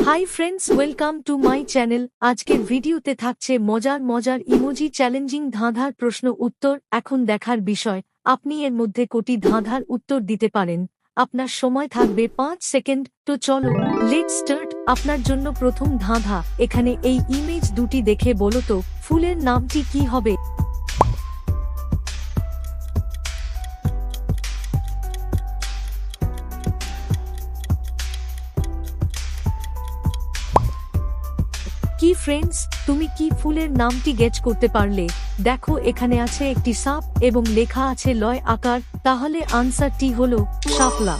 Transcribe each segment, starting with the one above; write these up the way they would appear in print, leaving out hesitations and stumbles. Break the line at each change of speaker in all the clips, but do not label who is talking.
Hi friends, welcome to my channel. আজকের ভিডিওতে থাকছে মজার মজার ইমোজি চ্যালেঞ্জিং ধাঁধার প্রশ্ন উত্তর। এখন দেখার বিষয় আপনি এর মধ্যে কোটি ধাঁধার উত্তর দিতে পারেন। আপনার সময় থাকবে 5 সেকেন্ড। তো চলো লেটস স্টার্ট। আপনার জন্য প্রথম ধাঁধা। এখানে এই ইমেজ দুটি দেখে বলো তো ফুলের নামটি কি হবে? কি ফ্রেন্ডস, তুমি কি ফুলের নামটি গেস করতে পারলে? দেখো এখানে আছে একটি সাপ এবং লেখা আছে লয় আকার, তাহলে আনসারটি হলো শাপলা।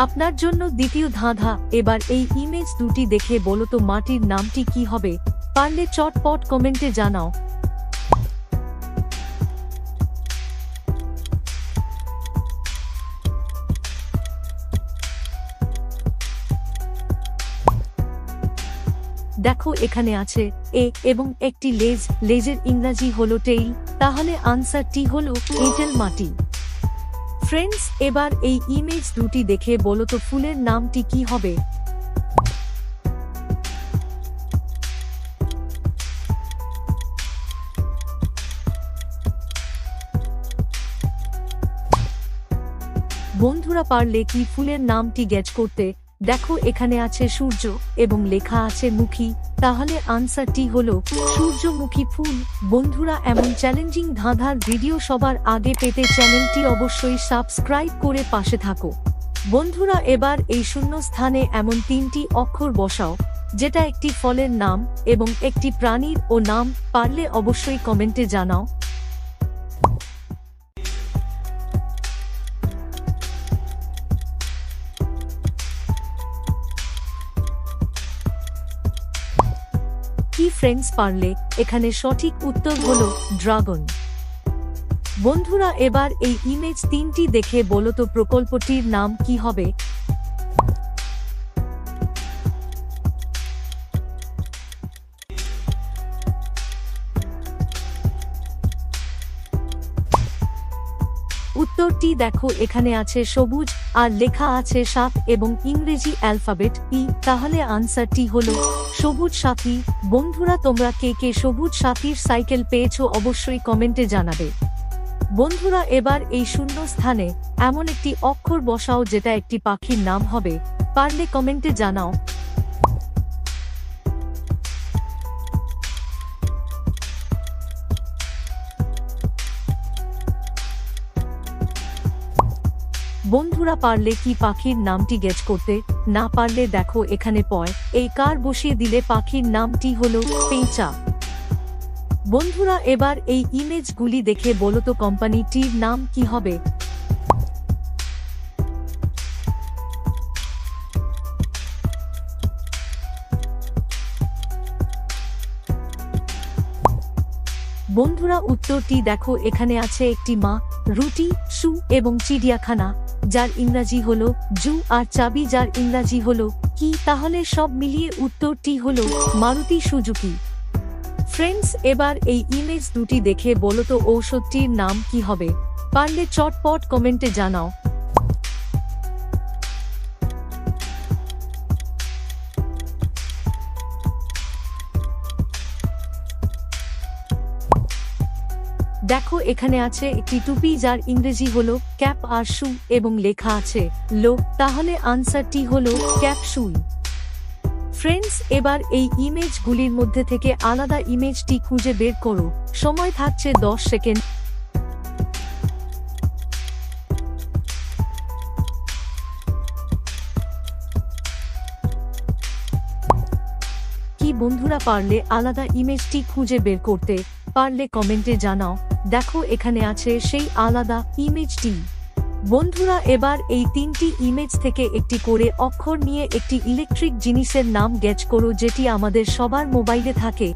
আপনার জন্য দ্বিতীয় ধাঁধা। এবার এই ইমেজ দুটি দেখে বলো তো মাটির নামটি কি হবে? পারলে চটপট কমেন্টে জানাও। দেখো এখানে আছে এ এবং একটি লেজ, লেজের ইংরাজি হলো টেইল, তাহলে আনসারটি হলো এঁটেল মাটি। ফ্রেন্ডস, এবার এই ইমেজ দুটি দেখে বলো তো ফুলের নামটি কি হবে? বন্ধুরা পারলে কি ফুলের নামটি গেস করতে? দেখো এখানে আছে সূর্য এবং লেখা আছে মুখী, তাহলে আনসারটি হলো সূর্যমুখী ফুল। বন্ধুরা, এমন চ্যালেঞ্জিং ধাঁধার ভিডিও সবার আগে পেতে চ্যানেলটি অবশ্যই সাবস্ক্রাইব করে পাশে থাকো। বন্ধুরা, এবার এই শূন্য স্থানে এমন তিনটি অক্ষর বসাও যেটা একটি ফলের নাম এবং একটি প্রাণীর ও নাম। পারলে অবশ্যই কমেন্টে জানাও। কি ফ্রেন্ডস, পারলে এখানে সঠিক উত্তর হলো ড্রাগন। বন্ধুরা, এবার এই ইমেজ তিনটি দেখে বলো তো প্রকল্পটির নাম কি হবে? উত্তরটি দেখো এখানে আছে সবুজ আর লেখা আছে সাত এবং ইংরেজি অ্যালফাবেট ই, তাহলে আনসারটি হলো সবুজ সাথী। বন্ধুরা, তোমরা কে কে সবুজ সাথীর সাইকেল পেয়েছো অবশ্যই কমেন্টে জানাবে। বন্ধুরা, এবার এই শূন্য স্থানে এমন একটি অক্ষর বসাও যেটা একটি পাখির নাম হবে। পারলে কমেন্টে জানাও। বন্ধুরা, পারলে কি পাখির নামটি গেস করতে? না পারলে দেখো এখানে পয় এই কার বসিয়ে দিলে পাখির নামটি হলো পেঁচা। বন্ধুরা, এবার এই ইমেজগুলি দেখে বলো তো কোম্পানিটির নাম কি হবে? বন্ধুরা, উত্তরটি দেখো এখানে আছে একটি মা, রুটি, শু এবং চিড়িয়াখানা যার ইংরাজি হলো জু, আর চাবি যার ইংরাজি হলো কি, তাহলে সব মিলিয়ে উত্তরটি হলো মারুতি সুজুকি। ফ্রেন্ডস, এবার এই ইমেজ দুটি দেখে বলো তো ঔষধটির নাম কি হবে? পারলে চটপট কমেন্টে জানাও। দেখো এখানে আছে একটি টুপি যার ইংরেজি হলো ক্যাপ আর শু এবং লেখা আছে লো, তাহলে আনসারটি হলো ক্যাপসুল। ফ্রেন্ডস, এবার এই ইমেজগুলির মধ্যে থেকে আলাদা ইমেজটি খুঁজে বের করো। সময় থাকছে 10 সেকেন্ড। কি বন্ধুরা, পারলে আলাদা ইমেজটি খুঁজে বের করতে? পারলে কমেন্টে জানাও। দেখো এখানে আছে সেই আলাদা ইমেজটি। বন্ধুরা, এবার এই তিনটি ইমেজ থেকে একটি করে অক্ষর নিয়ে একটি ইলেকট্রিক জিনিসের নাম গেস করো যেটি আমাদের সবার মোবাইলে থাকে।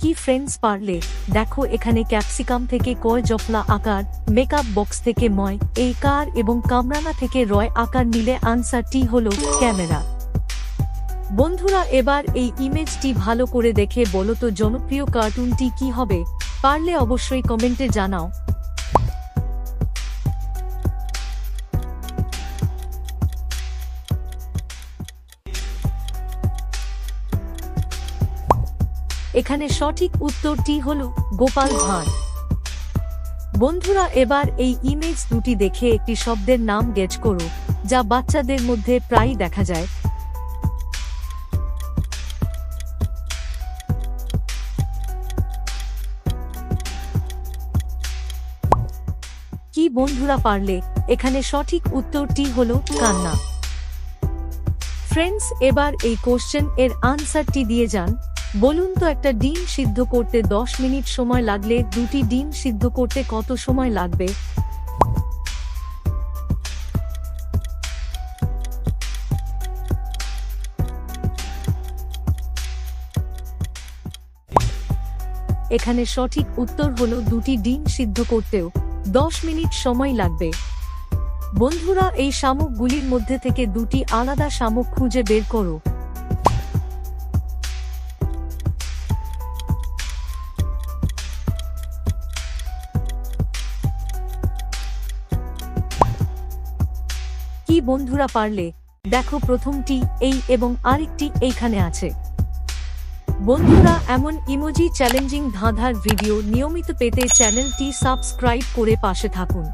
কি ফ্রেন্ডস, পারলে দেখো এখানে ক্যাপসিকাম থেকে কয় জফলা আকার, মেকআপ বক্স থেকে ময় এই কার এবং কামরানা থেকে রয় আকার নিলে আনসারটি হলো ক্যামেরা। বন্ধুরা এবার এই ইমেজটি ভালো করে দেখে বলো তো জনপ্রিয় কার্টুনটি কি হবে, পারলে অবশ্যই কমেন্টে জানাও। এখানে সঠিক উত্তরটি হলো গোপাল ভাঁড়। বন্ধুরা এবার এই ইমেজ দুটি দেখে একটি শব্দের নাম গেস করো, যা বাচ্চাদের মধ্যে প্রায়ই দেখা যায়। কি বন্ধুরা পারলে? এখানে সঠিক উত্তরটি হলো কান্না। ফ্রেন্ডস, এবার এই কোশ্চেন এর আনসারটি দিয়ে যান। বলুন তো একটা ডিম সিদ্ধ করতে 10 মিনিট সময় লাগলে দুটি ডিম সিদ্ধ করতে কত সময় লাগবে? এখানে সঠিক উত্তর হলো দুটি ডিম সিদ্ধ করতেও 10 মিনিট সময় লাগবে। বন্ধুরা এই শামুকগুলির মধ্যে থেকে দুটি আলাদা শামুক খুঁজে বের করো। কি বন্ধুরা পারলে? দেখো প্রথমটি এই এবং আরেকটি এইখানে আছে। বন্ধুরা এমন ইমোজি চ্যালেঞ্জিং ধাঁধার ভিডিও নিয়মিত পেতে চ্যানেলটি সাবস্ক্রাইব করে পাশে থাকুন।